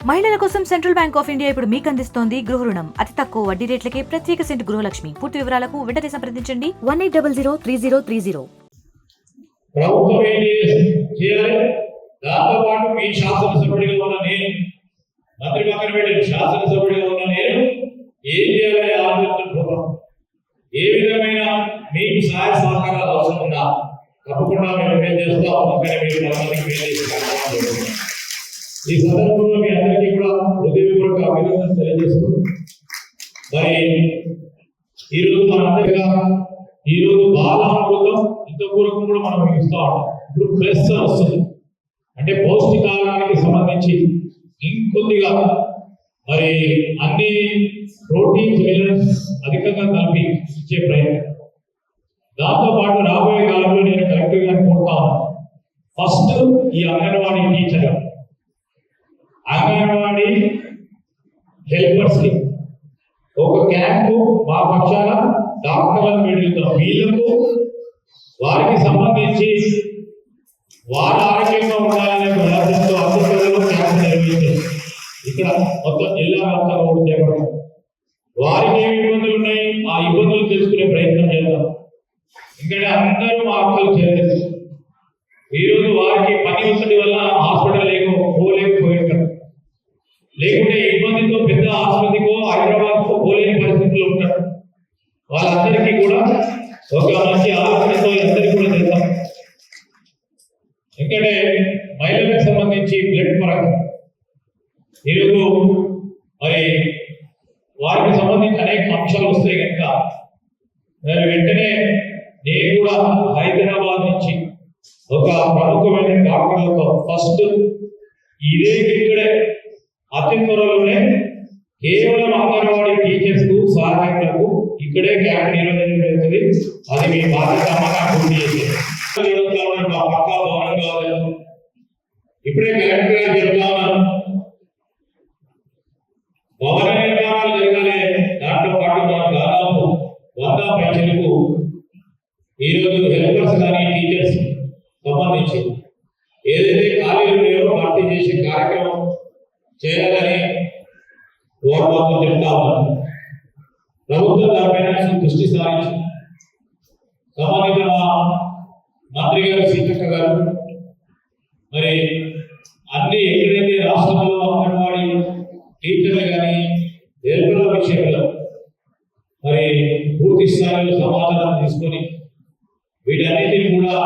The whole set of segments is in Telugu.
మహిళల కోసం సెంట్రల్ బ్యాంక్ ఆఫ్ ఇండియా ఇప్పుడు మీకు అందిస్తోంది గృహ రుణం. అతి తక్కువ వడ్డీ రేట్లకే ప్రత్యేక సెంటు గృహలక్ష్మి. పూర్తి వివరాలకు వెంటనే సంప్రదించండి 18003030. ప్రభుత్వం ఏం చేయాలి? దాంతో పాటు మీ శాసనసభ్యుడిగా ఉన్న నేను, మంత్రి పక్కన వెళ్ళి శాసనసభ్యుడిగా ఉన్న నేను ఏం చేయాలని ఆలోచిస్తున్నాం. ఏ విధమైన మీకు సహాయ సహకారాలు అవసరం ఉందా? తప్పకుండా మేము ఏం చేస్తాం. ఈ సందర్భంలో మీ అందరికీ కూడా హృదయపూర్వక అభినందనలు తెలియజేస్తూ, మరి ఈరోజు మనందరిగా ఈరోజు బాలామృతం ఇంత పూర్వకం కూడా మనం ఇస్తా ఉంటాం. ఇప్పుడు ప్లస్ వస్తుంది అంటే పౌష్టికాహారానికి సంబంధించి ఇంకొద్దిగా మరి అన్ని ప్రోటీన్స్ మినరల్స్ అధికంగా కలిపి ఇచ్చే ప్రయత్నం. దాంతో పాటు రాబోయే కాలంలో నేను కలెక్టర్ గారిని కోరుతాను, ఫస్ట్ ఈ అంగన్వాడీ టీచర్, అంగన్వాడీ హెల్పర్స్ కి ఒక క్యాంపు మా పక్షాన డాక్టర్లను పెడుతున్నాం. వీళ్ళకు వారికి సంబంధించి వారి ఆరోగ్యంగా ఉండాలనే ఉద్దేశంతో అధికారులు క్యాంపు నిర్వహించారు. ఇక్కడ మొత్తం జిల్లా వ్యాప్తంగా కూడా చేపడతాం. వారికి ఏమి ఇబ్బందులు ఉన్నాయి, ఆ ఇబ్బందులు తెలుసుకునే ప్రయత్నం చేద్దాం. ఇక్కడ అందరూ మా అక్కలు చేయలేదు. ఈరోజు వారికి పని ఒత్తిడి వల్ల హాస్పిటల్ పోలేకపోయింటారు. లేకుంటే ఇబ్బందితో పెద్ద ఆసుపత్రికో హైదరాబాద్కో పోలేని పరిస్థితుల్లో ఉంటారు. వాళ్ళందరికీ కూడా ఒక మంచి ఆలోచనతో అందరికీ కూడా చేద్దాం. ఎందుకంటే మహిళలకు సంబంధించి బ్లడ్ పరంగా ఈరోజు మరి వారికి సంబంధించి అనేక అంశాలు వస్తాయి కనుక నేను వెంటనే నేను కూడా హైదరాబాద్ నుంచి ఒక ప్రముఖమైన డాక్టర్లతో ఫస్ట్ ఇక్కడే అతి త్వరలోనే కేవలం అంగన్వాడీ టీచర్స్ కు సహాయకులకు ఇక్కడే క్యాంప్ నిర్వహించబడుతుంది. అది మీ బాధ్యత. మా పక్కా భవనం కావాలి. ఇప్పుడే కలెక్టర్ గారు చెప్తా ఉన్నాను, భవన నిర్మాణాలు జరగాలి. దాంతో పాటు మన దాదాపు 100 పెన్షన్లకు ఈరోజు హెల్పర్స్ కానీ టీచర్స్ సంబంధించి ఏదైతే ఖాళీలు ఉన్నాయో భర్తీ చేసే కార్యక్రమం చేయాలని మాత్రం చెప్తా ఉన్నాను. ప్రభుత్వం దానిపైన దృష్టి సారించి సంబంధిత మంత్రి గారు సీతక్క గారు మరి అన్ని ఎక్కడైతే రాష్ట్రంలో అంగన్వాడీ టీచర్లు కానీ హెల్పర్ల విషయంలో మరి పూర్తి స్థాయిలో సమాచారం తీసుకొని వీటన్నిటిని కూడా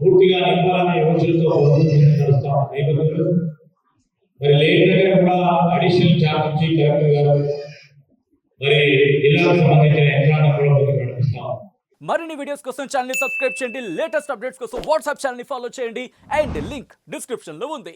పూర్తిగా నింపాలనే యోచనతో నడుస్తాం. నేపథ్యంలో మరి లేని దగ్గర కూడా అడిషనల్ ఛార్జ్ ఇచ్చి కలెక్టర్ గారు మరి జిల్లాకు సంబంధించిన యంత్రాంగం కూడా నడిపిస్తాం. మరిన్ని వీడియోస్ కోసం ఛానల్ ని సబ్స్క్రైబ్ చేయండి. లేటెస్ట్ అప్డేట్స్ కోసం వాట్సాప్ ఛానల్ ని ఫాలో చేయండి. అండ్ లింక్ డిస్క్రిప్షన్ లో ఉంది.